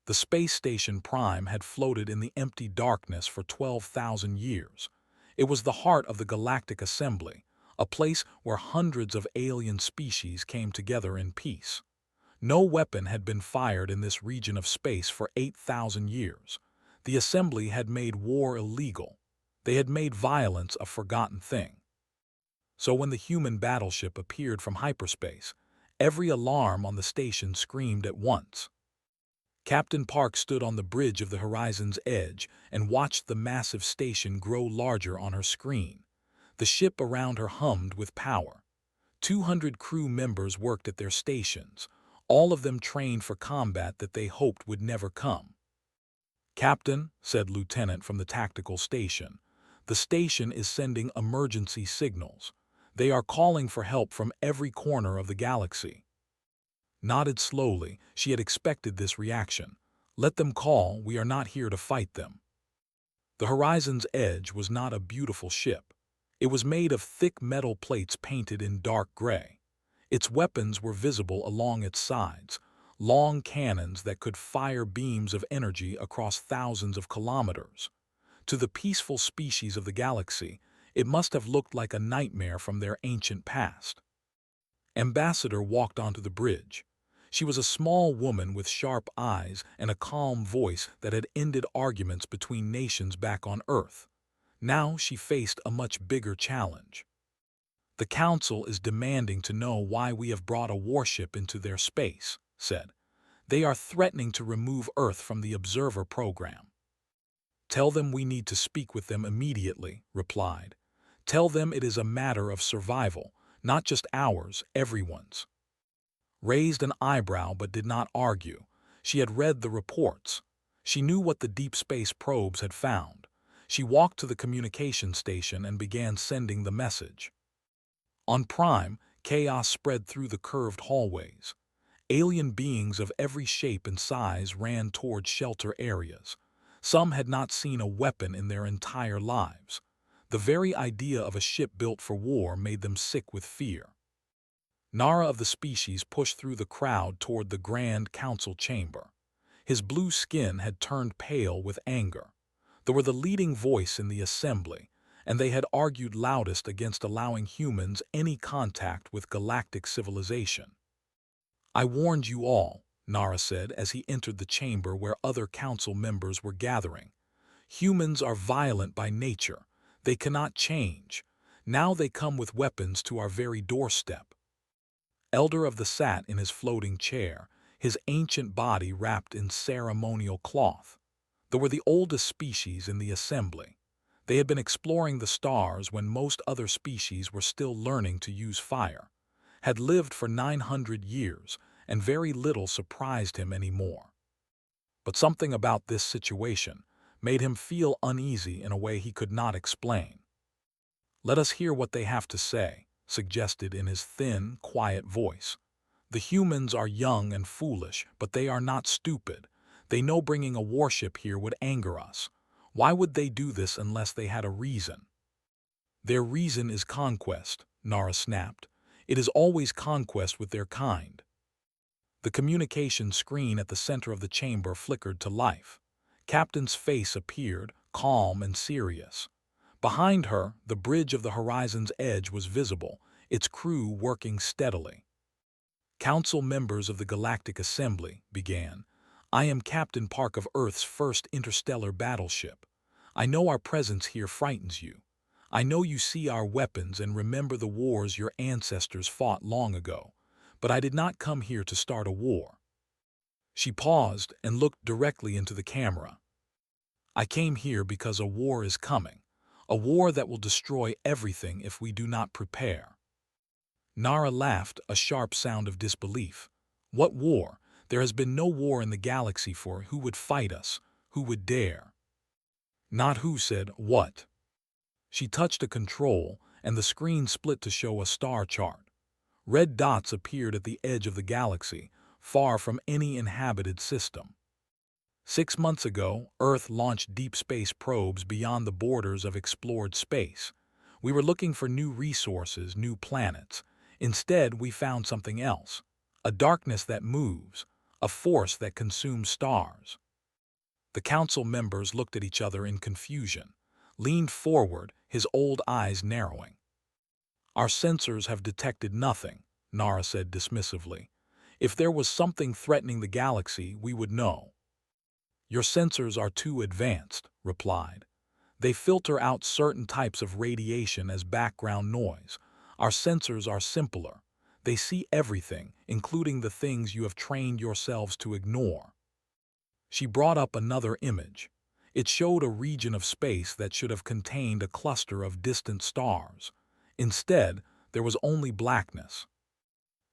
The space station Prime had floated in the empty darkness for 12,000 years. It was the heart of the Galactic Assembly, a place where hundreds of alien species came together in peace. No weapon had been fired in this region of space for 8,000 years. The Assembly had made war illegal. They had made violence a forgotten thing. So when the human battleship appeared from hyperspace, every alarm on the station screamed at once. Captain Park stood on the bridge of the horizon's edge and watched the massive station grow larger on her screen. The ship around her hummed with power. 200 crew members worked at their stations, all of them trained for combat that they hoped would never come. "Captain," said Lieutenant from the tactical station, "the station is sending emergency signals. They are calling for help from every corner of the galaxy." Nodded slowly, she had expected this reaction. "Let them call, we are not here to fight them." The horizon's edge was not a beautiful ship. It was made of thick metal plates painted in dark gray. Its weapons were visible along its sides, long cannons that could fire beams of energy across thousands of kilometers. To the peaceful species of the galaxy, it must have looked like a nightmare from their ancient past. Ambassador walked onto the bridge. She was a small woman with sharp eyes and a calm voice that had ended arguments between nations back on Earth. Now she faced a much bigger challenge. "The Council is demanding to know why we have brought a warship into their space," said. "They are threatening to remove Earth from the Observer program." "Tell them we need to speak with them immediately," replied. "Tell them it is a matter of survival, not just ours, everyone's." Raised an eyebrow but did not argue. She had read the reports. She knew what the deep space probes had found. She walked to the communication station and began sending the message. On Prime, chaos spread through the curved hallways. Alien beings of every shape and size ran toward shelter areas. Some had not seen a weapon in their entire lives. The very idea of a ship built for war made them sick with fear. Nara of the species pushed through the crowd toward the Grand Council chamber. His blue skin had turned pale with anger. They were the leading voice in the assembly, and they had argued loudest against allowing humans any contact with galactic civilization. "I warned you all," Nara said as he entered the chamber where other council members were gathering. "Humans are violent by nature. They cannot change. Now they come with weapons to our very doorstep." Elder of the sat in his floating chair, his ancient body wrapped in ceremonial cloth. They were the oldest species in the assembly. They had been exploring the stars when most other species were still learning to use fire, had lived for 900 years, and very little surprised him anymore. But something about this situation made him feel uneasy in a way he could not explain. "Let us hear what they have to say," suggested in his thin, quiet voice. "The humans are young and foolish, but they are not stupid. They know bringing a warship here would anger us. Why would they do this unless they had a reason?" "Their reason is conquest," Nara snapped. "It is always conquest with their kind." The communication screen at the center of the chamber flickered to life. Captain's face appeared, calm and serious. Behind her, the bridge of the horizon's edge was visible, its crew working steadily. "Council members of the Galactic Assembly," began. "I am Captain Park of Earth's first interstellar battleship. I know our presence here frightens you. I know you see our weapons and remember the wars your ancestors fought long ago. But I did not come here to start a war." She paused and looked directly into the camera. "I came here because a war is coming. A war that will destroy everything if we do not prepare." Nara laughed, a sharp sound of disbelief. "What war? There has been no war in the galaxy for who would fight us, who would dare." "Not who," said what. She touched a control, and the screen split to show a star chart. Red dots appeared at the edge of the galaxy, far from any inhabited system. 6 months ago, Earth launched deep space probes beyond the borders of explored space. We were looking for new resources, new planets. Instead, we found something else. A darkness that moves, a force that consumes stars. The council members looked at each other in confusion, leaned forward, his old eyes narrowing. "Our sensors have detected nothing," Nara said dismissively. "If there was something threatening the galaxy, we would know." "Your sensors are too advanced," replied. "They filter out certain types of radiation as background noise. Our sensors are simpler. They see everything, including the things you have trained yourselves to ignore." She brought up another image. It showed a region of space that should have contained a cluster of distant stars. Instead, there was only blackness.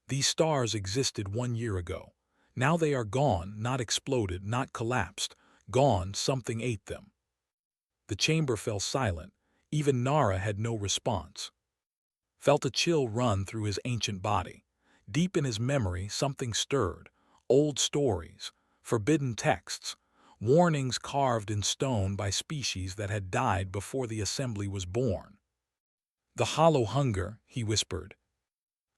"These stars existed 1 year ago. Now they are gone, not exploded, not collapsed. Gone, something ate them." The chamber fell silent. Even Nara had no response. Felt a chill run through his ancient body. Deep in his memory, something stirred. Old stories, forbidden texts, warnings carved in stone by species that had died before the assembly was born. "The hollow hunger," he whispered.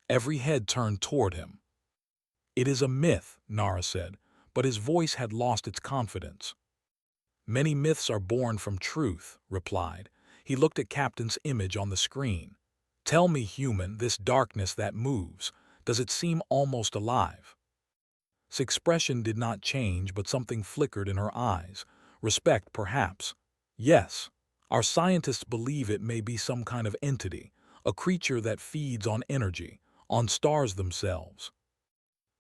Every head turned toward him. "It is a myth," Nara said, but his voice had lost its confidence. "Many myths are born from truth," replied. He looked at Captain's image on the screen. "Tell me, human, this darkness that moves, does it seem almost alive?" His expression did not change, but something flickered in her eyes. Respect, perhaps. "Yes. Our scientists believe it may be some kind of entity, a creature that feeds on energy, on stars themselves."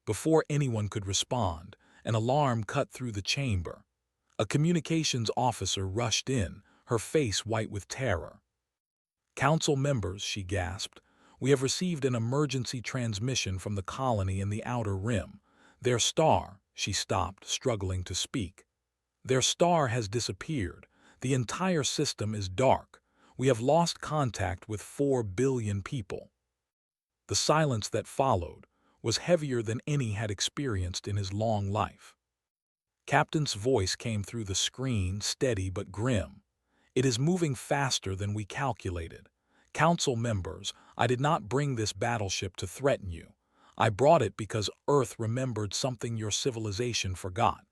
Before anyone could respond, an alarm cut through the chamber. A communications officer rushed in, her face white with terror. "Council members," she gasped, "we have received an emergency transmission from the colony in the outer rim. Their star—" She stopped, struggling to speak. "Their star has disappeared. The entire system is dark. We have lost contact with 4 billion people." The silence that followed was heavier than any had experienced in his long life. Captain's voice came through the screen, steady but grim. "It is moving faster than we calculated. Council members, I did not bring this battleship to threaten you. I brought it because Earth remembered something your civilization forgot.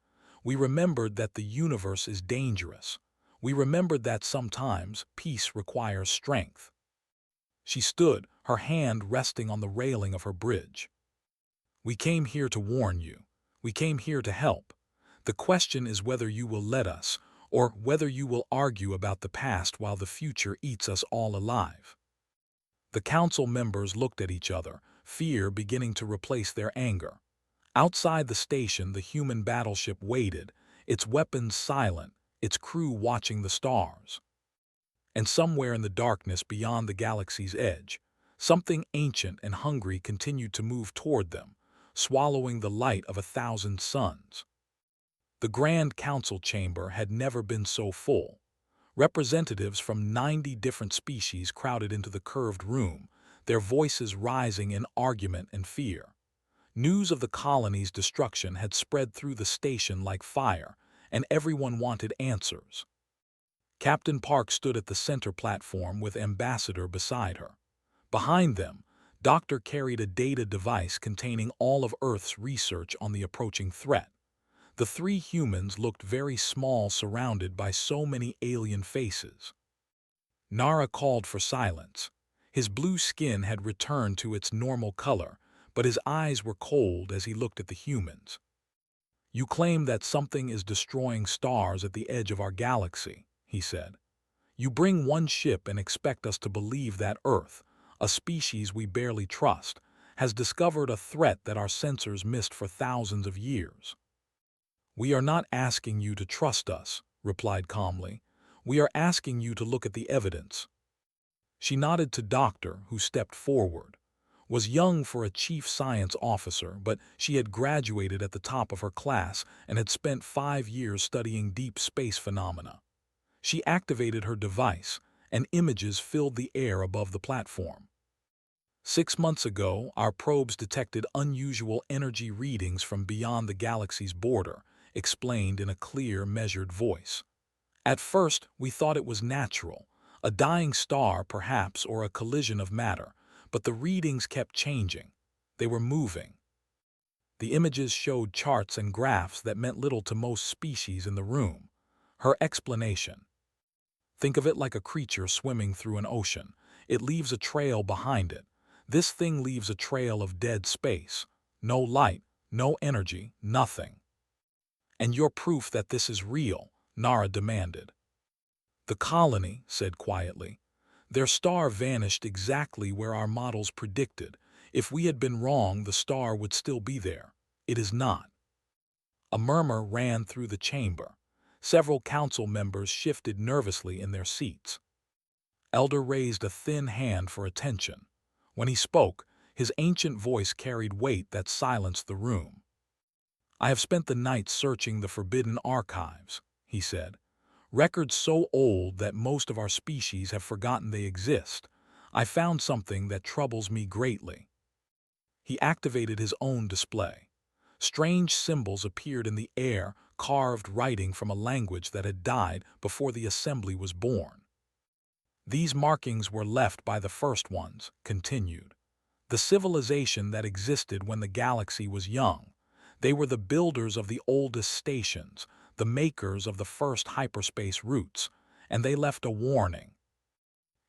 We remembered that the universe is dangerous. We remembered that sometimes peace requires strength." She stood, her hand resting on the railing of her bridge. "We came here to warn you. We came here to help. The question is whether you will let us, or whether you will argue about the past while the future eats us all alive." The council members looked at each other, fear beginning to replace their anger. Outside the station, the human battleship waited, its weapons silent, its crew watching the stars. And somewhere in the darkness beyond the galaxy's edge, something ancient and hungry continued to move toward them, swallowing the light of 1,000 suns. The Grand Council chamber had never been so full. Representatives from 90 different species crowded into the curved room, their voices rising in argument and fear. News of the colony's destruction had spread through the station like fire, and everyone wanted answers. Captain Park stood at the center platform with Ambassador beside her. Behind them, Doctor carried a data device containing all of Earth's research on the approaching threat. The 3 humans looked very small surrounded by so many alien faces. Nara called for silence. His blue skin had returned to its normal color, but his eyes were cold as he looked at the humans. "You claim that something is destroying stars at the edge of our galaxy," he said. "You bring one ship and expect us to believe that Earth, a species we barely trust, has discovered a threat that our sensors missed for thousands of years." "We are not asking you to trust us," replied calmly. "We are asking you to look at the evidence." She nodded to Doctor, who stepped forward. Was young for a chief science officer, but she had graduated at the top of her class and had spent 5 years studying deep space phenomena. She activated her device, and images filled the air above the platform. "6 months ago, our probes detected unusual energy readings from beyond the galaxy's border," explained in a clear, measured voice. "At first, we thought it was natural, a dying star perhaps, or a collision of matter, but the readings kept changing. They were moving." The images showed charts and graphs that meant little to most species in the room. Her explanation: think of it like a creature swimming through an ocean. It leaves a trail behind it. This thing leaves a trail of dead space. No light, no energy, nothing. And you're proof that this is real, Nara demanded. The colony said quietly. Their star vanished exactly where our models predicted. If we had been wrong, the star would still be there. It is not. A murmur ran through the chamber. Several council members shifted nervously in their seats. Elder raised a thin hand for attention. When he spoke, his ancient voice carried weight that silenced the room. I have spent the night searching the forbidden archives, he said. Records so old that most of our species have forgotten they exist. I found something that troubles me greatly. He activated his own display. Strange symbols appeared in the air, carved writing from a language that had died before the assembly was born. These markings were left by the first ones, continued. The civilization that existed when the galaxy was young. They were the builders of the oldest stations, the makers of the first hyperspace routes, and they left a warning.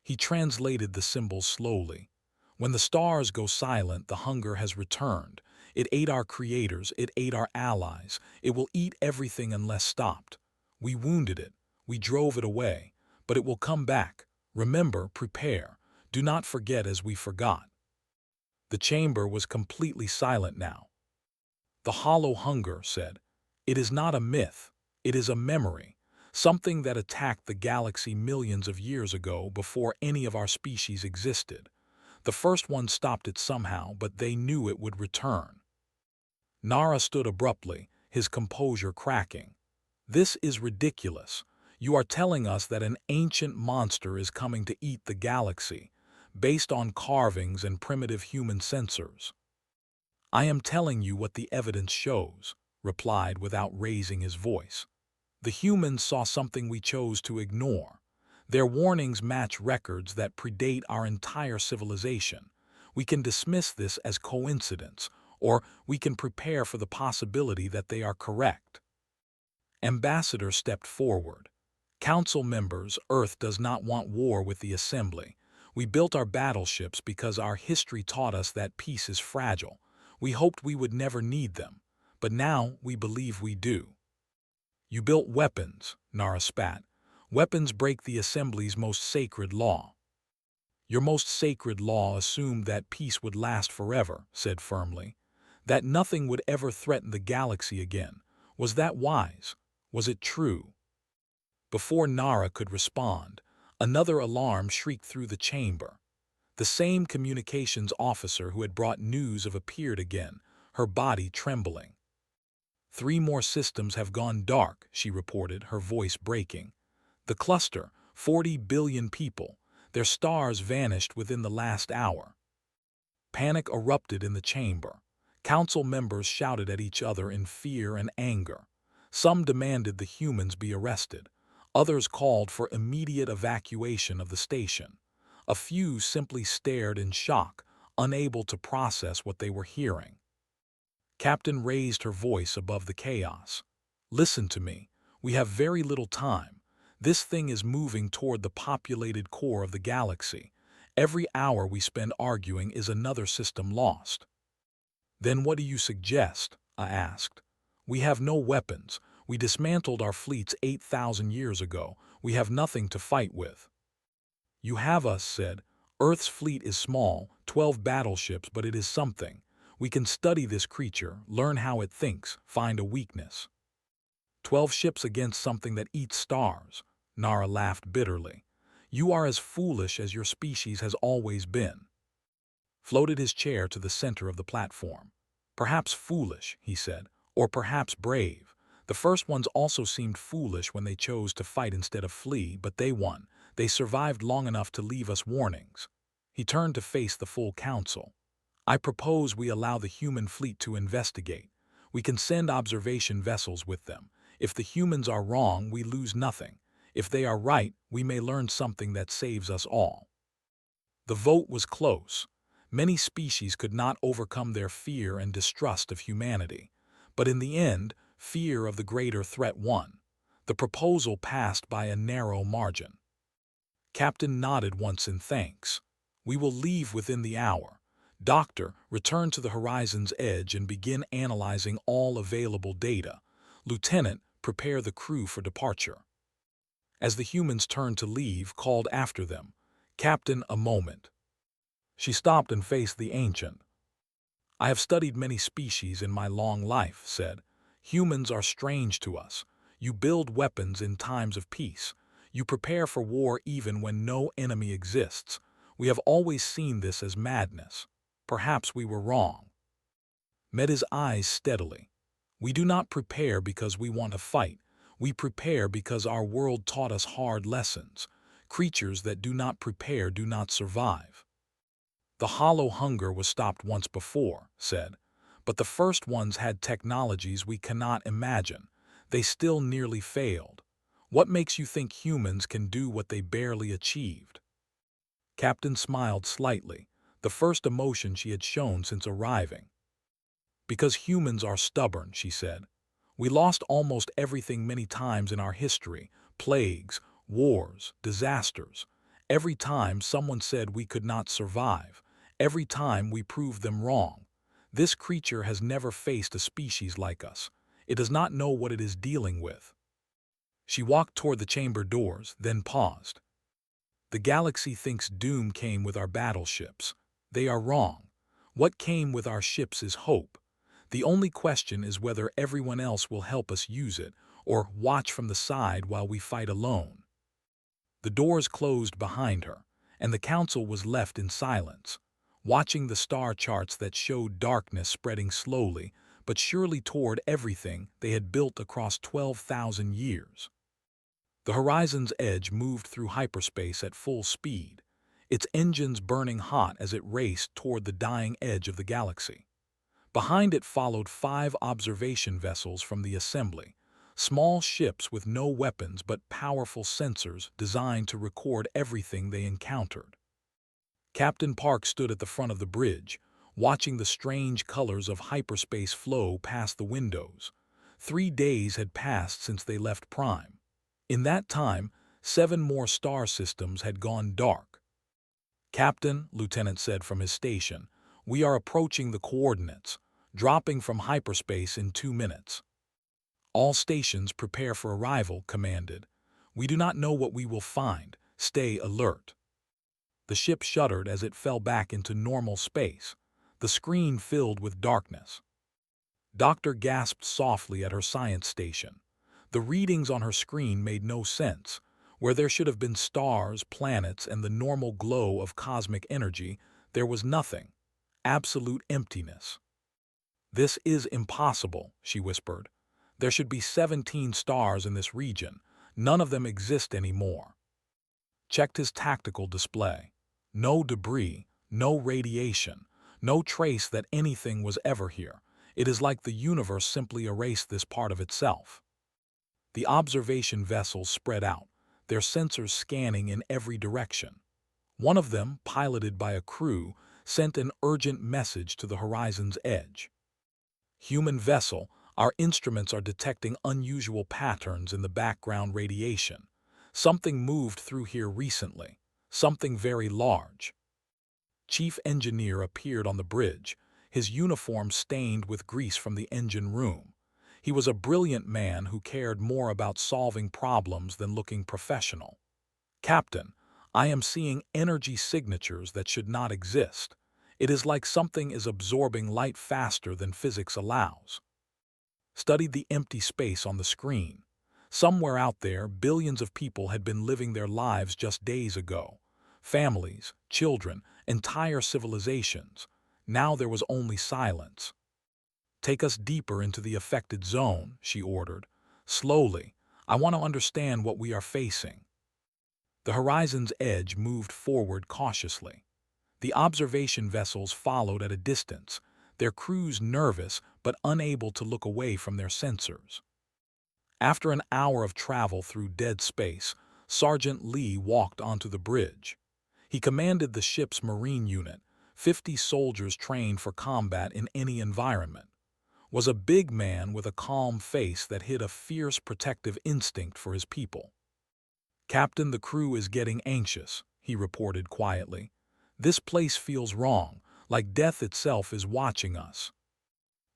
He translated the symbols slowly. When the stars go silent, the hunger has returned. It ate our creators, it ate our allies. It will eat everything unless stopped. We wounded it, we drove it away, but it will come back. Remember, prepare. Do not forget as we forgot. The chamber was completely silent now. The hollow hunger said, it is not a myth, it is a memory, something that attacked the galaxy millions of years ago before any of our species existed. The first one stopped it somehow, but they knew it would return. Nara stood abruptly, his composure cracking. This is ridiculous. You are telling us that an ancient monster is coming to eat the galaxy, based on carvings and primitive human sensors. I am telling you what the evidence shows, replied without raising his voice. The humans saw something we chose to ignore. Their warnings match records that predate our entire civilization. We can dismiss this as coincidence, or we can prepare for the possibility that they are correct. Ambassador stepped forward. Council members, Earth does not want war with the Assembly. We built our battleships because our history taught us that peace is fragile. We hoped we would never need them, but now we believe we do. You built weapons, Nara spat. Weapons break the Assembly's most sacred law. Your most sacred law assumed that peace would last forever, said firmly. That nothing would ever threaten the galaxy again. Was that wise? Was it true? Before Nara could respond, another alarm shrieked through the chamber. The same communications officer who had brought news of appeared again, her body trembling. 3 more systems have gone dark, she reported, her voice breaking. The cluster, 40 billion people, their stars vanished within the last hour. Panic erupted in the chamber. Council members shouted at each other in fear and anger. Some demanded the humans be arrested. Others called for immediate evacuation of the station. A few simply stared in shock, unable to process what they were hearing. Captain raised her voice above the chaos. Listen to me. We have very little time. This thing is moving toward the populated core of the galaxy. Every hour we spend arguing is another system lost. Then what do you suggest? I asked. We have no weapons. We dismantled our fleets 8,000 years ago. We have nothing to fight with. You have us, said. Earth's fleet is small, 12 battleships, but it is something. We can study this creature, learn how it thinks, find a weakness. 12 ships against something that eats stars. Nara laughed bitterly. You are as foolish as your species has always been. Floated his chair to the center of the platform. Perhaps foolish, he said, or perhaps brave. The first ones also seemed foolish when they chose to fight instead of flee, but they won. They survived long enough to leave us warnings. He turned to face the full council. I propose we allow the human fleet to investigate. We can send observation vessels with them. If the humans are wrong, we lose nothing. If they are right, we may learn something that saves us all. The vote was close. Many species could not overcome their fear and distrust of humanity. But in the end, fear of the greater threat won. The proposal passed by a narrow margin. Captain nodded once in thanks. We will leave within the hour. Doctor, return to the horizon's edge and begin analyzing all available data. Lieutenant, prepare the crew for departure. As the humans turned to leave, called after them, Captain, a moment. She stopped and faced the ancient. I have studied many species in my long life, said. Humans are strange to us. You build weapons in times of peace. You prepare for war even when no enemy exists. We have always seen this as madness. Perhaps we were wrong. Met his eyes steadily. We do not prepare because we want to fight. We prepare because our world taught us hard lessons. Creatures that do not prepare do not survive. The hollow hunger was stopped once before, said, but the first ones had technologies we cannot imagine. They still nearly failed. What makes you think humans can do what they barely achieved? Captain smiled slightly, the first emotion she had shown since arriving. Because humans are stubborn, she said. We lost almost everything many times in our history, plagues, wars, disasters. Every time someone said we could not survive. Every time we proved them wrong. This creature has never faced a species like us. It does not know what it is dealing with. She walked toward the chamber doors, then paused. The galaxy thinks doom came with our battleships. They are wrong. What came with our ships is hope. The only question is whether everyone else will help us use it, or watch from the side while we fight alone. The doors closed behind her, and the council was left in silence, watching the star charts that showed darkness spreading slowly but surely toward everything they had built across 12,000 years. The horizon's edge moved through hyperspace at full speed, its engines burning hot as it raced toward the dying edge of the galaxy. Behind it followed 5 observation vessels from the assembly, small ships with no weapons but powerful sensors designed to record everything they encountered. Captain Park stood at the front of the bridge, watching the strange colors of hyperspace flow past the windows. 3 days had passed since they left Prime. In that time, 7 more star systems had gone dark. Captain, Lieutenant said from his station, we are approaching the coordinates, dropping from hyperspace in 2 minutes. All stations prepare for arrival, commanded. We do not know what we will find. Stay alert. The ship shuddered as it fell back into normal space. The screen filled with darkness. Doctor gasped softly at her science station. The readings on her screen made no sense. Where there should have been stars, planets, and the normal glow of cosmic energy, there was nothing. Absolute emptiness. This is impossible, she whispered. There should be 17 stars in this region. None of them exist anymore. Checked his tactical display. No debris, no radiation, no trace that anything was ever here. It is like the universe simply erased this part of itself. The observation vessels spread out, their sensors scanning in every direction. One of them, piloted by a crew, sent an urgent message to the horizon's edge. Human vessel, our instruments are detecting unusual patterns in the background radiation. Something moved through here recently, something very large. Chief Engineer appeared on the bridge, his uniform stained with grease from the engine room. He was a brilliant man who cared more about solving problems than looking professional. Captain, I am seeing energy signatures that should not exist. It is like something is absorbing light faster than physics allows. Studied the empty space on the screen. Somewhere out there, billions of people had been living their lives just days ago. Families, children, entire civilizations. Now there was only silence. Take us deeper into the affected zone, she ordered. Slowly, I want to understand what we are facing. The horizon's edge moved forward cautiously. The observation vessels followed at a distance, their crews nervous but unable to look away from their sensors. After an hour of travel through dead space, Sergeant Lee walked onto the bridge. He commanded the ship's marine unit, 50 soldiers trained for combat in any environment, was a big man with a calm face that hid a fierce protective instinct for his people. "Captain, the crew is getting anxious," he reported quietly. "This place feels wrong, like death itself is watching us."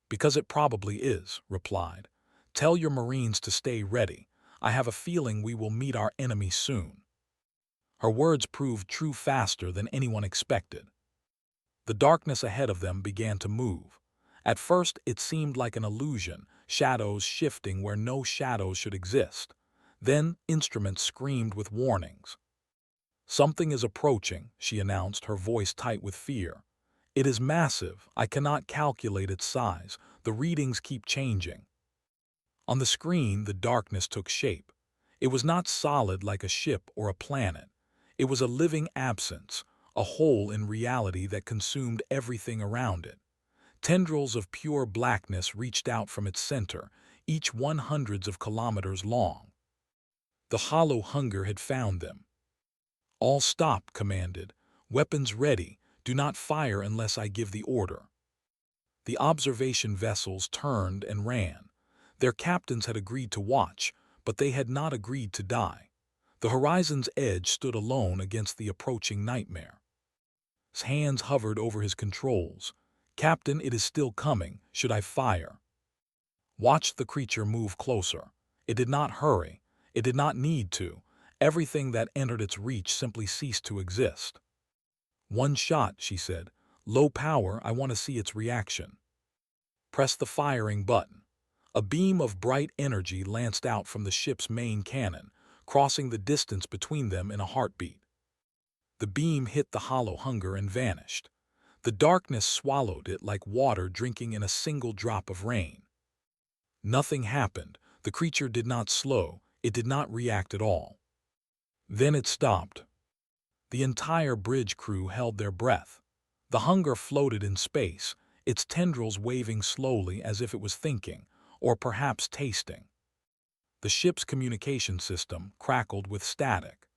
"Because it probably is," replied. "Tell your Marines to stay ready. I have a feeling we will meet our enemy soon." Her words proved true faster than anyone expected. The darkness ahead of them began to move. At first, it seemed like an illusion, shadows shifting where no shadows should exist. Then, instruments screamed with warnings. "Something is approaching," she announced, her voice tight with fear. "It is massive. I cannot calculate its size. The readings keep changing." On the screen, the darkness took shape. It was not solid like a ship or a planet. It was a living absence, a hole in reality that consumed everything around it. Tendrils of pure blackness reached out from its center, each one hundreds of kilometers long. The hollow hunger had found them. "All stop," commanded. "Weapons ready. Do not fire unless I give the order." The observation vessels turned and ran. Their captains had agreed to watch, but they had not agreed to die. The horizon's edge stood alone against the approaching nightmare. His hands hovered over his controls. "Captain, it is still coming. Should I fire?" Watched the creature move closer. It did not hurry. It did not need to. Everything that entered its reach simply ceased to exist. "One shot," she said. "Low power, I want to see its reaction." Press the firing button. A beam of bright energy lanced out from the ship's main cannon, crossing the distance between them in a heartbeat. The beam hit the hollow hunger and vanished. The darkness swallowed it like water drinking in a single drop of rain. Nothing happened. The creature did not slow. It did not react at all. Then it stopped. The entire bridge crew held their breath. The hunger floated in space, its tendrils waving slowly as if it was thinking, or perhaps tasting. The ship's communication system crackled with static.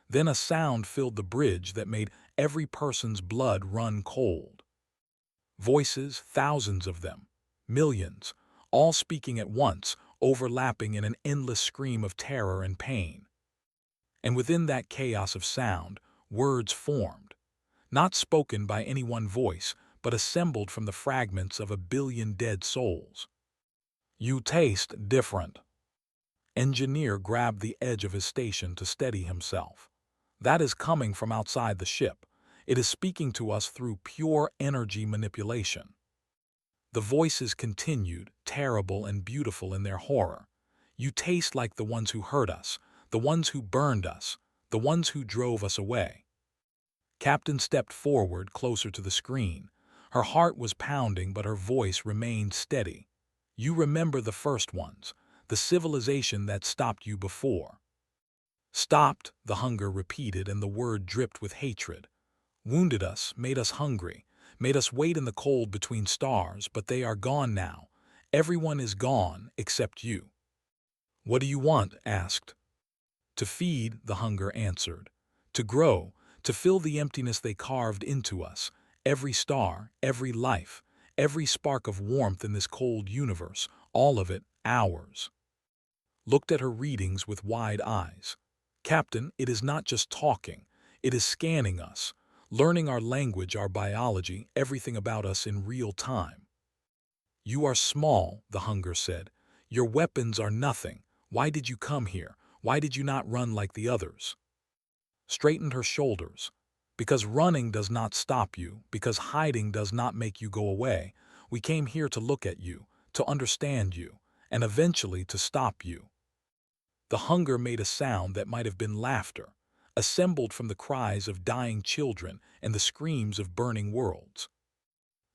Then a sound filled the bridge that made every person's blood run cold. Voices, thousands of them, millions, all speaking at once, overlapping in an endless scream of terror and pain. And within that chaos of sound, words formed, not spoken by any one voice, but assembled from the fragments of a billion dead souls. "You taste different." Engineer grabbed the edge of his station to steady himself. "That is coming from outside the ship. It is speaking to us through pure energy manipulation." The voices continued, terrible and beautiful in their horror. "You taste like the ones who hurt us, the ones who burned us, the ones who drove us away." Captain stepped forward, closer to the screen. Her heart was pounding, but her voice remained steady. "You remember the first ones, the civilization that stopped you before." "Stopped," the hunger repeated, and the word dripped with hatred. "Wounded us, made us hungry, made us wait in the cold between stars, but they are gone now. Everyone is gone, except you." "What do you want?" asked. "To feed," the hunger answered. "To grow, to fill the emptiness they carved into us. Every star, every life, every spark of warmth in this cold universe, all of it, ours." Looked at her readings with wide eyes. "Captain, it is not just talking. It is scanning us, learning our language, our biology, everything about us in real time." "You are small," the hunger said. "Your weapons are nothing. Why did you come here? Why did you not run like the others?" Straightened her shoulders. "Because running does not stop you, because hiding does not make you go away. We came here to look at you, to understand you, and eventually to stop you." The hunger made a sound that might have been laughter, assembled from the cries of dying children and the screams of burning worlds.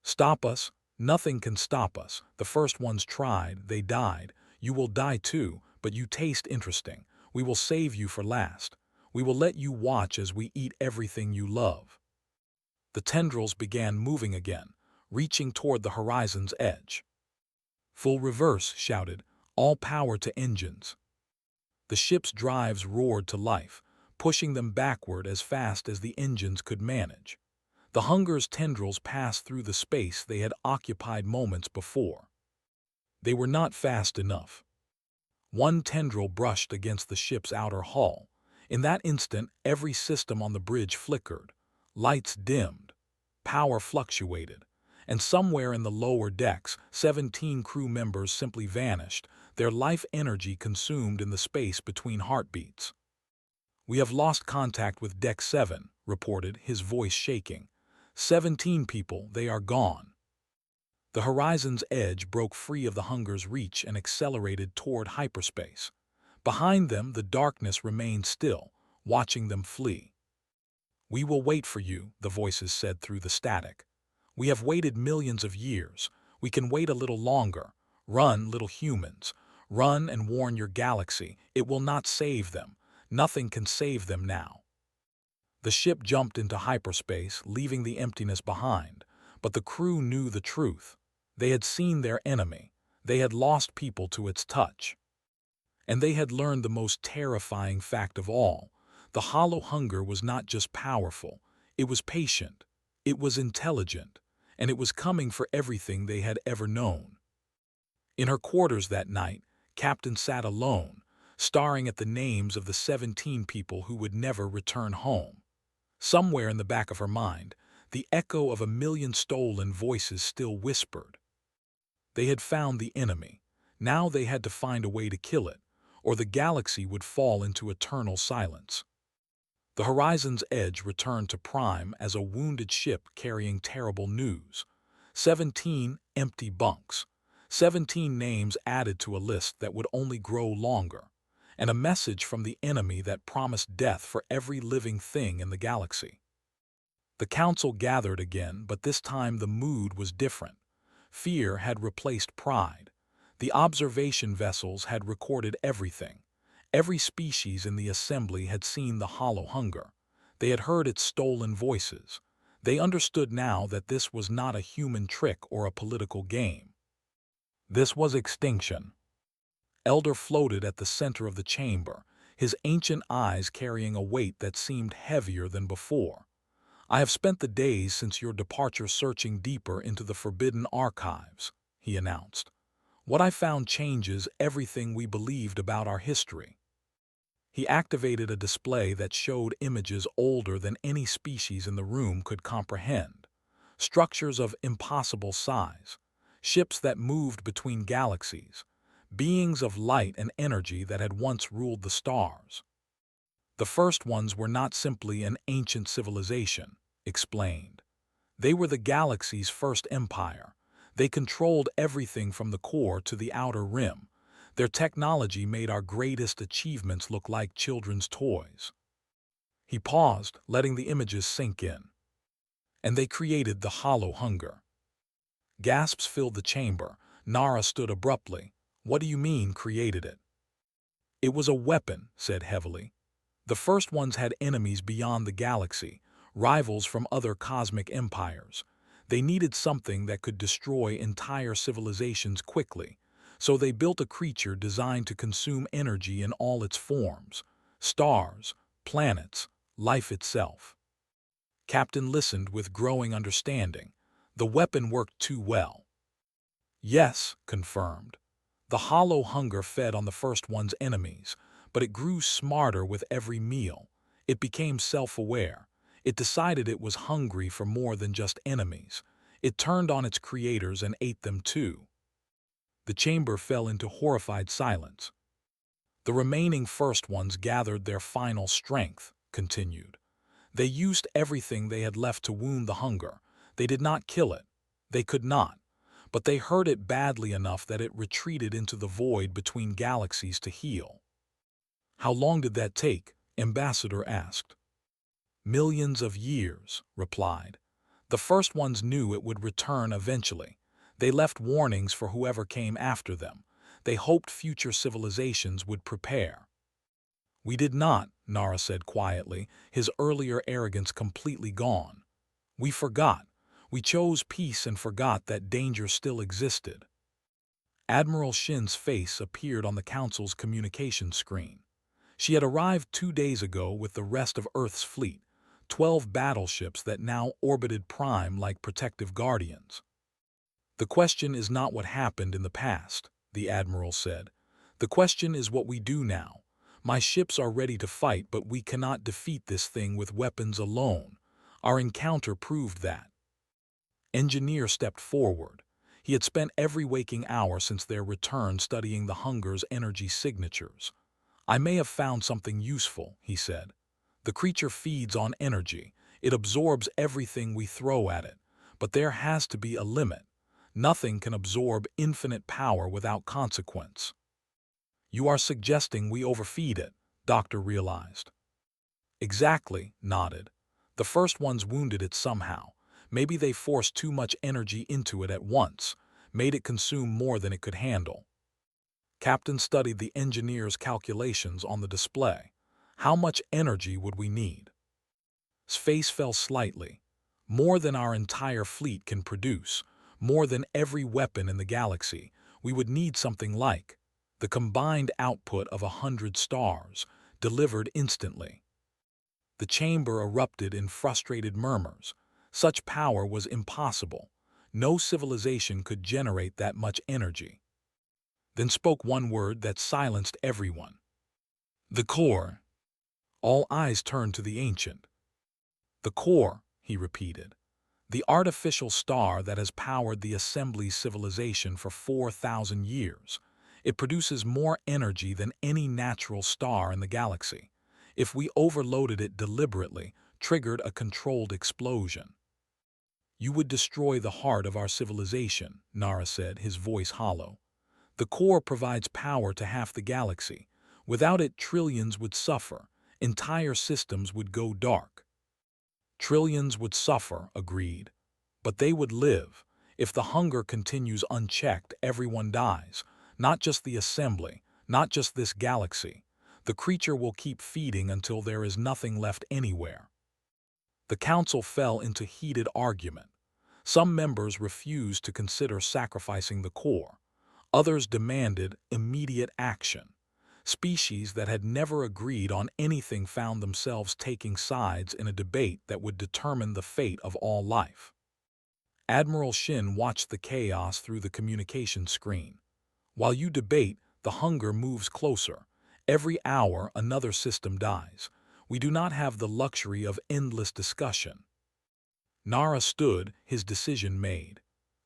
"Stop us? Nothing can stop us. The first ones tried, they died. You will die too, but you taste interesting. We will save you for last. We will let you watch as we eat everything you love." The tendrils began moving again, reaching toward the horizon's edge. "Full reverse," shouted. "All power to engines." The ship's drives roared to life, pushing them backward as fast as the engines could manage. The hunger's tendrils passed through the space they had occupied moments before. They were not fast enough. One tendril brushed against the ship's outer hull. In that instant, every system on the bridge flickered, lights dimmed, power fluctuated, and somewhere in the lower decks, 17 crew members simply vanished, their life energy consumed in the space between heartbeats. "We have lost contact with Deck 7, reported, his voice shaking. 17 people, they are gone. The horizon's edge broke free of the hunger's reach and accelerated toward hyperspace. Behind them, the darkness remained still, watching them flee. "We will wait for you," the voices said through the static. "We have waited millions of years. We can wait a little longer. Run, little humans. Run and warn your galaxy. It will not save them. Nothing can save them now." The ship jumped into hyperspace, leaving the emptiness behind. But the crew knew the truth. They had seen their enemy. They had lost people to its touch. And they had learned the most terrifying fact of all. The hollow hunger was not just powerful. It was patient. It was intelligent. And it was coming for everything they had ever known. In her quarters that night, Captain sat alone, staring at the names of the 17 people who would never return home. Somewhere in the back of her mind, the echo of a million stolen voices still whispered. They had found the enemy. Now they had to find a way to kill it, or the galaxy would fall into eternal silence. The horizon's edge returned to Prime as a wounded ship carrying terrible news. 17 empty bunks. 17 names added to a list that would only grow longer. And a message from the enemy that promised death for every living thing in the galaxy. The council gathered again, but this time the mood was different. Fear had replaced pride. The observation vessels had recorded everything. Every species in the assembly had seen the hollow hunger. They had heard its stolen voices. They understood now that this was not a human trick or a political game. This was extinction. Elder floated at the center of the chamber, his ancient eyes carrying a weight that seemed heavier than before. "I have spent the days since your departure searching deeper into the forbidden archives," he announced. "What I found changes everything we believed about our history." He activated a display that showed images older than any species in the room could comprehend. Structures of impossible size, ships that moved between galaxies, beings of light and energy that had once ruled the stars. "The first ones were not simply an ancient civilization," explained. "They were the galaxy's first empire. They controlled everything from the core to the outer rim. Their technology made our greatest achievements look like children's toys." He paused, letting the images sink in. "And they created the hollow hunger." Gasps filled the chamber. Nara stood abruptly. "What do you mean, created it?" "It was a weapon," said heavily. "The first ones had enemies beyond the galaxy, rivals from other cosmic empires. They needed something that could destroy entire civilizations quickly, so they built a creature designed to consume energy in all its forms: stars, planets, life itself." Captain listened with growing understanding. The weapon worked too well. "Yes," confirmed. "The hollow hunger fed on the first one's enemies, but it grew smarter with every meal. It became self-aware. It decided it was hungry for more than just enemies. It turned on its creators and ate them too." The chamber fell into horrified silence. "The remaining first ones gathered their final strength," continued. "They used everything they had left to wound the hunger. They did not kill it. They could not. But they hurt it badly enough that it retreated into the void between galaxies to heal." "How long did that take?" Ambassador asked. "Millions of years," replied. "The first ones knew it would return eventually. They left warnings for whoever came after them. They hoped future civilizations would prepare." "We did not," Nara said quietly, his earlier arrogance completely gone. "We forgot. We chose peace and forgot that danger still existed." Admiral Shin's face appeared on the Council's communication screen. She had arrived 2 days ago with the rest of Earth's fleet, 12 battleships that now orbited Prime like protective guardians. "The question is not what happened in the past," the admiral said. "The question is what we do now. My ships are ready to fight, but we cannot defeat this thing with weapons alone. Our encounter proved that." Engineer stepped forward. He had spent every waking hour since their return studying the Hunger's energy signatures. "I may have found something useful," he said. "The creature feeds on energy. It absorbs everything we throw at it. But there has to be a limit. Nothing can absorb infinite power without consequence." "You are suggesting we overfeed it," Doctor realized. "Exactly," nodded. "The first ones wounded it somehow. Maybe they forced too much energy into it at once, made it consume more than it could handle." Captain studied the engineer's calculations on the display. "How much energy would we need?" His face fell slightly. "More than our entire fleet can produce, more than every weapon in the galaxy. We would need something like the combined output of 100 stars, delivered instantly." The chamber erupted in frustrated murmurs. Such power was impossible. No civilization could generate that much energy. Then spoke one word that silenced everyone. "The core." All eyes turned to the ancient. "The core," he repeated. "The artificial star that has powered the Assembly's civilization for 4,000 years. It produces more energy than any natural star in the galaxy. If we overloaded it deliberately, triggered a controlled explosion." "You would destroy the heart of our civilization," Nara said, his voice hollow. "The core provides power to half the galaxy. Without it, trillions would suffer. Entire systems would go dark." "Trillions would suffer," agreed. "But they would live. If the hunger continues unchecked, everyone dies. Not just the Assembly, not just this galaxy. The creature will keep feeding until there is nothing left anywhere." The council fell into heated argument. Some members refused to consider sacrificing the core. Others demanded immediate action. Species that had never agreed on anything found themselves taking sides in a debate that would determine the fate of all life. Admiral Shin watched the chaos through the communication screen. "While you debate, the hunger moves closer. Every hour another system dies. We do not have the luxury of endless discussion." Nara stood, his decision made.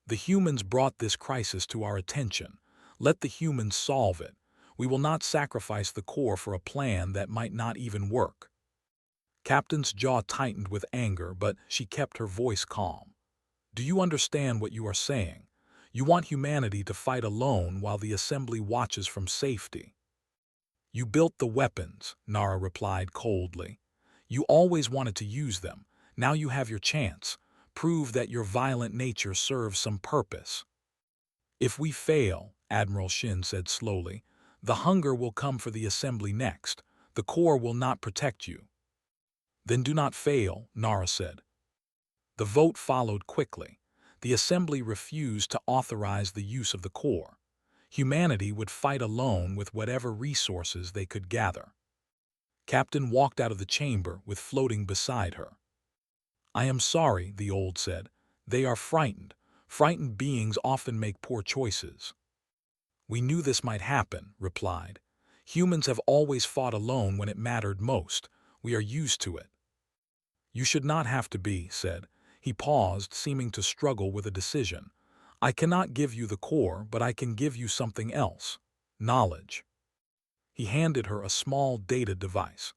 "The humans brought this crisis to our attention. Let the humans solve it. We will not sacrifice the core for a plan that might not even work." Captain's jaw tightened with anger, but she kept her voice calm. "Do you understand what you are saying? You want humanity to fight alone while the Assembly watches from safety." "You built the weapons," Nara replied coldly. "You always wanted to use them. Now you have your chance. Prove that your violent nature serves some purpose." "If we fail," Admiral Shin said slowly, "the hunger will come for the Assembly next. The core will not protect you." "Then do not fail," Nara said. The vote followed quickly. The Assembly refused to authorize the use of the core. Humanity would fight alone with whatever resources they could gather. Captain walked out of the chamber with Floating beside her. "I am sorry," the old said. "They are frightened. Frightened beings often make poor choices." "We knew this might happen," replied. "Humans have always fought alone when it mattered most. We are used to it." "You should not have to be," said. He paused, seeming to struggle with a decision. "I cannot give you the core, but I can give you something else. Knowledge." He handed her a small data device.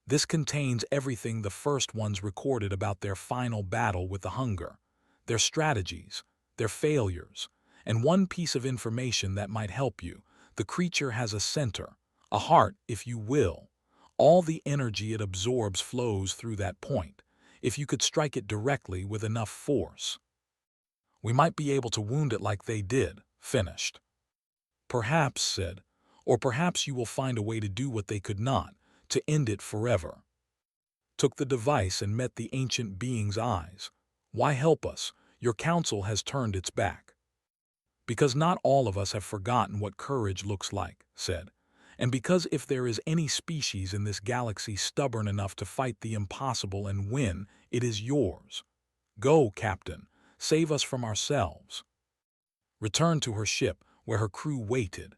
"This contains everything the first ones recorded about their final battle with the hunger, their strategies, their failures, and one piece of information that might help you. The creature has a center, a heart, if you will. All the energy it absorbs flows through that point. If you could strike it directly with enough force, we might be able to wound it like they did." Finished. "Perhaps," said, "or perhaps you will find a way to do what they could not, to end it forever." Took the device and met the ancient being's eyes. "Why help us? Your council has turned its back." "Because not all of us have forgotten what courage looks like," said. And because if there is any species in this galaxy stubborn enough to fight the impossible and win, it is yours. Go, Captain. Save us from ourselves. Returned to her ship, where her crew waited.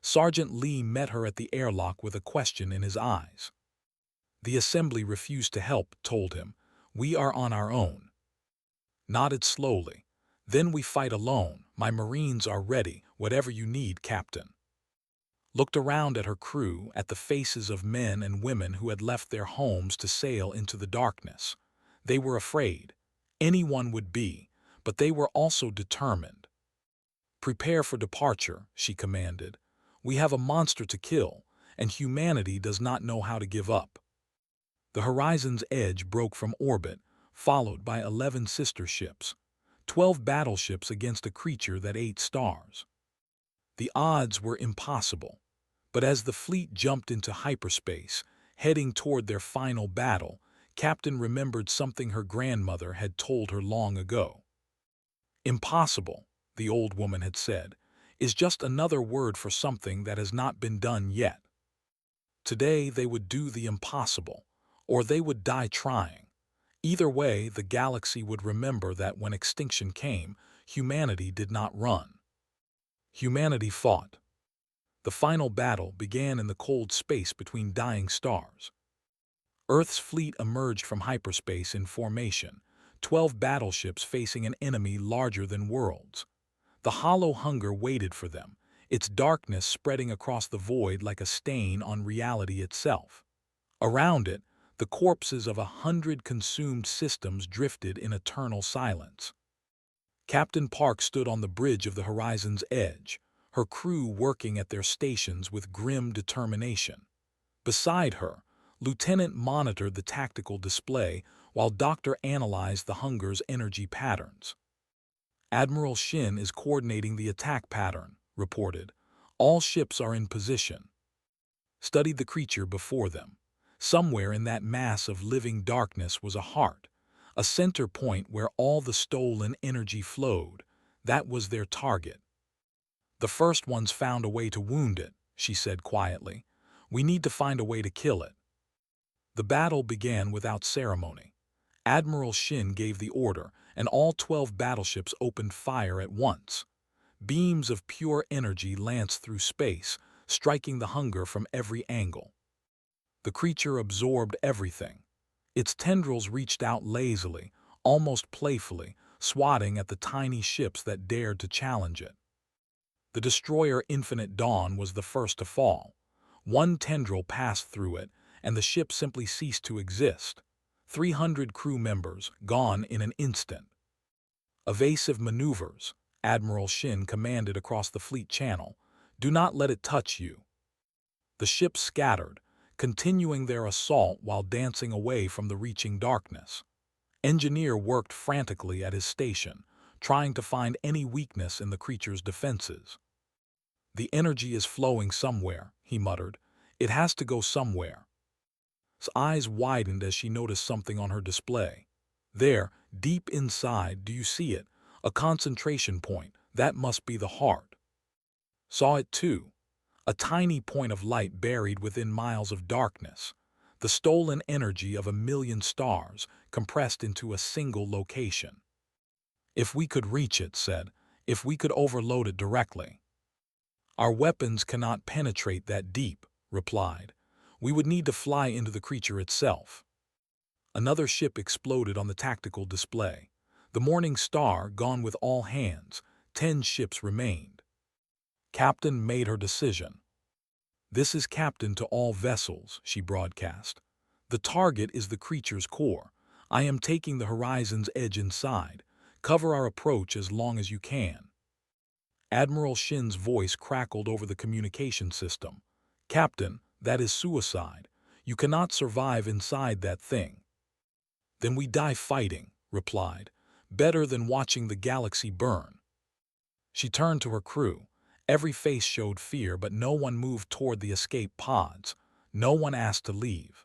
Sergeant Lee met her at the airlock with a question in his eyes. The assembly refused to help, told him. We are on our own. Nodded slowly. Then we fight alone. My Marines are ready, whatever you need, Captain. Looked around at her crew, at the faces of men and women who had left their homes to sail into the darkness. They were afraid. Anyone would be, but they were also determined. Prepare for departure, she commanded. We have a monster to kill, and humanity does not know how to give up. The horizon's edge broke from orbit, followed by 11 sister ships, 12 battleships against a creature that ate stars. The odds were impossible, but as the fleet jumped into hyperspace, heading toward their final battle, Captain remembered something her grandmother had told her long ago. Impossible, the old woman had said, is just another word for something that has not been done yet. Today they would do the impossible, or they would die trying. Either way, the galaxy would remember that when extinction came, humanity did not run. Humanity fought. The final battle began in the cold space between dying stars. Earth's fleet emerged from hyperspace in formation, 12 battleships facing an enemy larger than worlds. The hollow hunger waited for them, its darkness spreading across the void like a stain on reality itself. Around it, the corpses of 100 consumed systems drifted in eternal silence. Captain Park stood on the bridge of the horizon's edge, her crew working at their stations with grim determination. Beside her, Lieutenant monitored the tactical display while Doctor analyzed the hunger's energy patterns. Admiral Shin is coordinating the attack pattern, reported. All ships are in position. Studied the creature before them. Somewhere in that mass of living darkness was a heart, a center point where all the stolen energy flowed. That was their target. The first ones found a way to wound it, she said quietly. We need to find a way to kill it. The battle began without ceremony. Admiral Shin gave the order, and all 12 battleships opened fire at once. Beams of pure energy lanced through space, striking the hunger from every angle. The creature absorbed everything. Its tendrils reached out lazily, almost playfully, swatting at the tiny ships that dared to challenge it. The destroyer Infinite Dawn was the first to fall. One tendril passed through it, and the ship simply ceased to exist. 300 crew members gone in an instant. Evasive maneuvers, Admiral Shin commanded across the fleet channel. Do not let it touch you. The ships scattered, continuing their assault while dancing away from the reaching darkness. Engineer worked frantically at his station, trying to find any weakness in the creature's defenses. The energy is flowing somewhere, he muttered. It has to go somewhere. His eyes widened as she noticed something on her display. There, deep inside, do you see it? A concentration point. That must be the heart. Saw it too. A tiny point of light buried within miles of darkness. The stolen energy of 1,000,000 stars compressed into a single location. If we could reach it, said, if we could overload it directly. Our weapons cannot penetrate that deep, replied. We would need to fly into the creature itself. Another ship exploded on the tactical display. The Morning Star gone with all hands. 10 ships remained. Captain made her decision. This is Captain to all vessels, she broadcast. The target is the creature's core. I am taking the horizon's edge inside. Cover our approach as long as you can. Admiral Shin's voice crackled over the communication system. Captain, that is suicide. You cannot survive inside that thing. Then we die fighting, replied. Better than watching the galaxy burn. She turned to her crew. Every face showed fear, but no one moved toward the escape pods. No one asked to leave.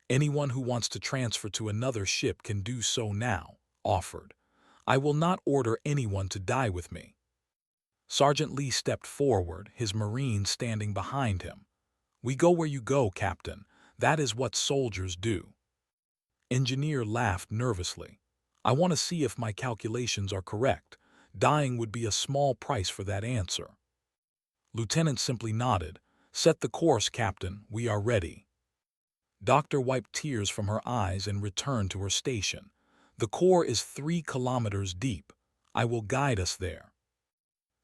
Anyone who wants to transfer to another ship can do so now, offered. I will not order anyone to die with me. Sergeant Lee stepped forward, his Marines standing behind him. We go where you go, Captain. That is what soldiers do. Engineer laughed nervously. I want to see if my calculations are correct. Dying would be a small price for that answer. Lieutenant simply nodded. Set the course, Captain. We are ready. Doctor wiped tears from her eyes and returned to her station. The core is 3 kilometers deep. I will guide us there.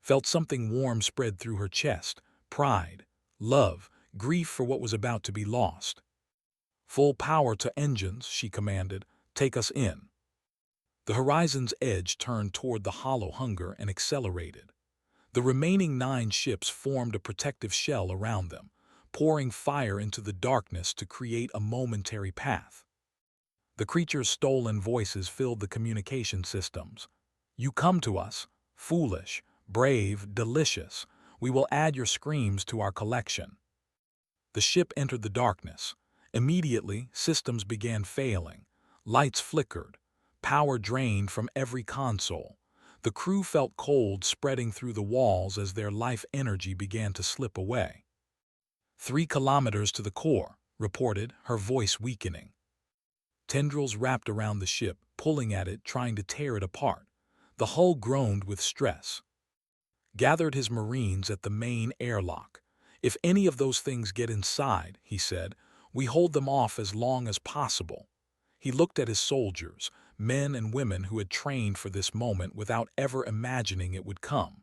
Felt something warm spread through her chest. Pride, love, grief for what was about to be lost. Full power to engines, she commanded. Take us in. The horizon's edge turned toward the hollow hunger and accelerated. The remaining 9 ships formed a protective shell around them, pouring fire into the darkness to create a momentary path. The creature's stolen voices filled the communication systems. You come to us, foolish, brave, delicious. We will add your screams to our collection. The ship entered the darkness. Immediately, systems began failing. Lights flickered. Power drained from every console. The crew felt cold spreading through the walls as their life energy began to slip away. 3 kilometers to the core, reported, her voice weakening. Tendrils wrapped around the ship, pulling at it, trying to tear it apart. The hull groaned with stress. Gathered his Marines at the main airlock. If any of those things get inside, he said, we hold them off as long as possible. He looked at his soldiers, men and women who had trained for this moment without ever imagining it would come.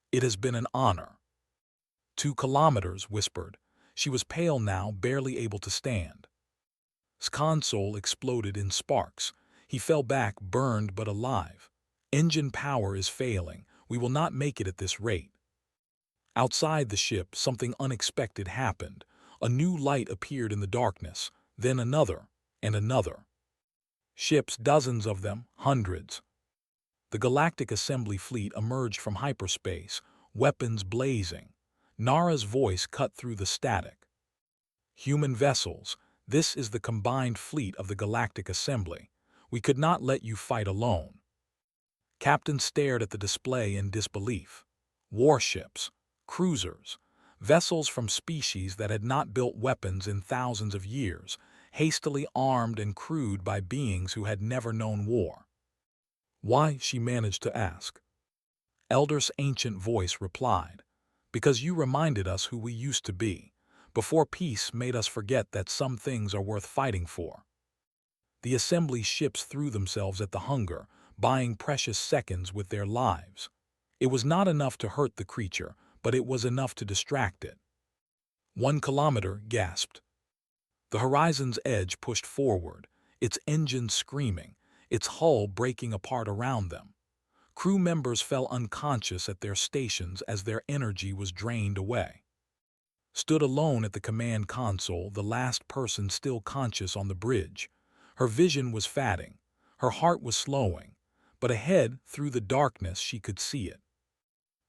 It has been an honor. 2 kilometers, whispered. She was pale now, barely able to stand. His console exploded in sparks. He fell back, burned but alive. Engine power is failing. We will not make it at this rate. Outside the ship, something unexpected happened. A new light appeared in the darkness, then another, and another. Ships, dozens of them, hundreds. The Galactic Assembly fleet emerged from hyperspace, weapons blazing. Nara's voice cut through the static. Human vessels, this is the combined fleet of the Galactic Assembly. We could not let you fight alone. Captain stared at the display in disbelief. Warships, cruisers, vessels from species that had not built weapons in thousands of years, hastily armed and crewed by beings who had never known war. Why, she managed to ask. Elder's ancient voice replied, because you reminded us who we used to be, before peace made us forget that some things are worth fighting for. The assembly ships threw themselves at the hunger, buying precious seconds with their lives. It was not enough to hurt the creature, but it was enough to distract it. 1 kilometer, gasped. The horizon's edge pushed forward, its engines screaming, its hull breaking apart around them. Crew members fell unconscious at their stations as their energy was drained away. Stood alone at the command console, the last person still conscious on the bridge. Her vision was fading, her heart was slowing, but ahead, through the darkness, she could see it.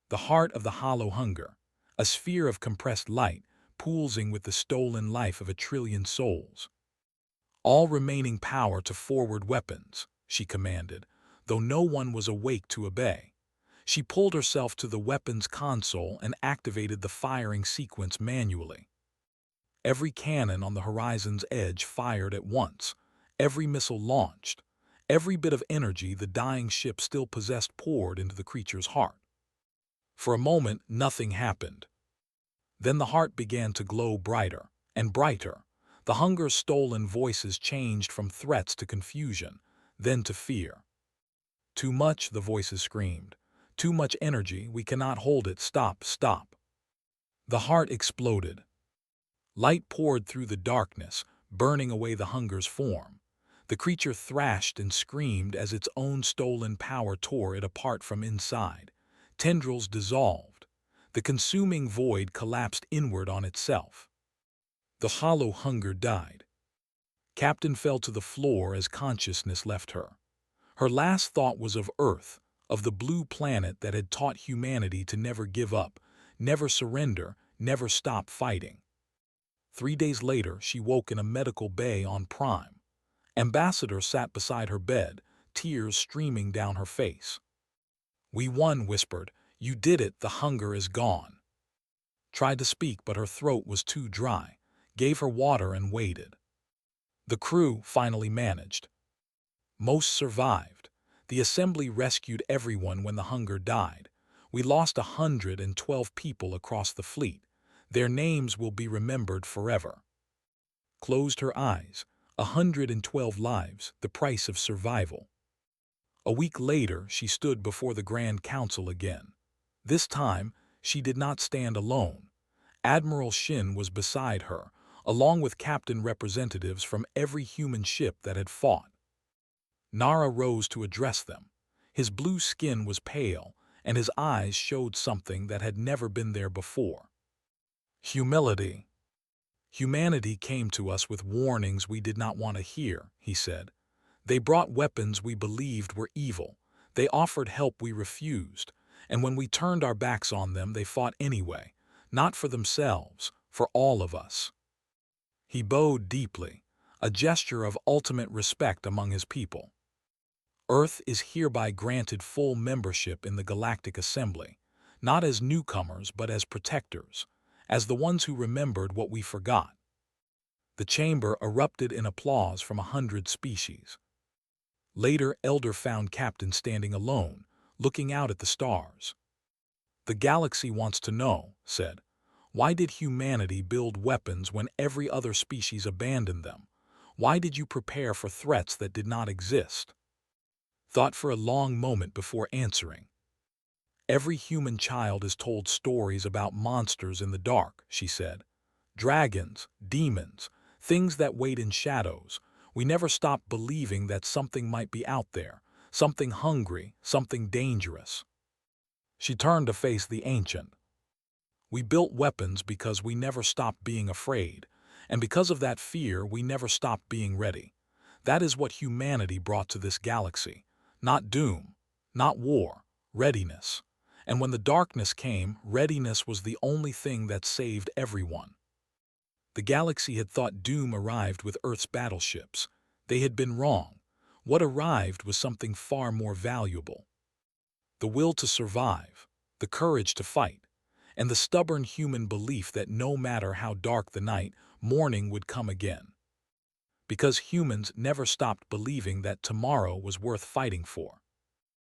The heart of the hollow hunger, a sphere of compressed light, pulsing with the stolen life of 1 trillion souls. All remaining power to forward weapons, she commanded, though no one was awake to obey. She pulled herself to the weapons console and activated the firing sequence manually. Every cannon on the horizon's edge fired at once, every missile launched, every bit of energy the dying ship still possessed poured into the creature's heart. For a moment, nothing happened. Then the heart began to glow brighter and brighter. The hunger's stolen voices changed from threats to confusion, then to fear. Too much, the voices screamed. Too much energy, we cannot hold it, stop, stop. The heart exploded. Light poured through the darkness, burning away the hunger's form. The creature thrashed and screamed as its own stolen power tore it apart from inside. Tendrils dissolved. The consuming void collapsed inward on itself. The hollow hunger died. Captain fell to the floor as consciousness left her. Her last thought was of Earth, of the blue planet that had taught humanity to never give up, never surrender, never stop fighting. 3 days later, she woke in a medical bay on Prime. Ambassador sat beside her bed, tears streaming down her face. We won, whispered. You did it, the hunger is gone. tried to speak but her throat was too dry, gave her water and waited. The crew finally managed. Most survived. The assembly rescued everyone when the hunger died. We lost 112 people across the fleet. Their names will be remembered forever. Closed her eyes. 112 lives, the price of survival. A week later, she stood before the Grand Council again. This time, she did not stand alone. Admiral Shin was beside her, along with captain representatives from every human ship that had fought. Nara rose to address them. His blue skin was pale, and his eyes showed something that had never been there before. Humility. Humanity came to us with warnings we did not want to hear, he said. They brought weapons we believed were evil. They offered help we refused. And when we turned our backs on them, they fought anyway, not for themselves, for all of us. He bowed deeply, a gesture of ultimate respect among his people. Earth is hereby granted full membership in the Galactic Assembly, not as newcomers but as protectors, as the ones who remembered what we forgot. The chamber erupted in applause from 100 species. Later, Elder found Captain standing alone, looking out at the stars. The galaxy wants to know, said, why did humanity build weapons when every other species abandoned them? Why did you prepare for threats that did not exist? Thought for a long moment before answering. Every human child is told stories about monsters in the dark, she said. Dragons, demons, things that wait in shadows. We never stopped believing that something might be out there, something hungry, something dangerous. She turned to face the ancient. We built weapons because we never stopped being afraid, and because of that fear we never stopped being ready. That is what humanity brought to this galaxy. Not doom, not war, readiness. And when the darkness came, readiness was the only thing that saved everyone. The galaxy had thought doom arrived with Earth's battleships. They had been wrong. What arrived was something far more valuable. The will to survive, the courage to fight, and the stubborn human belief that no matter how dark the night, morning would come again. Because humans never stopped believing that tomorrow was worth fighting for.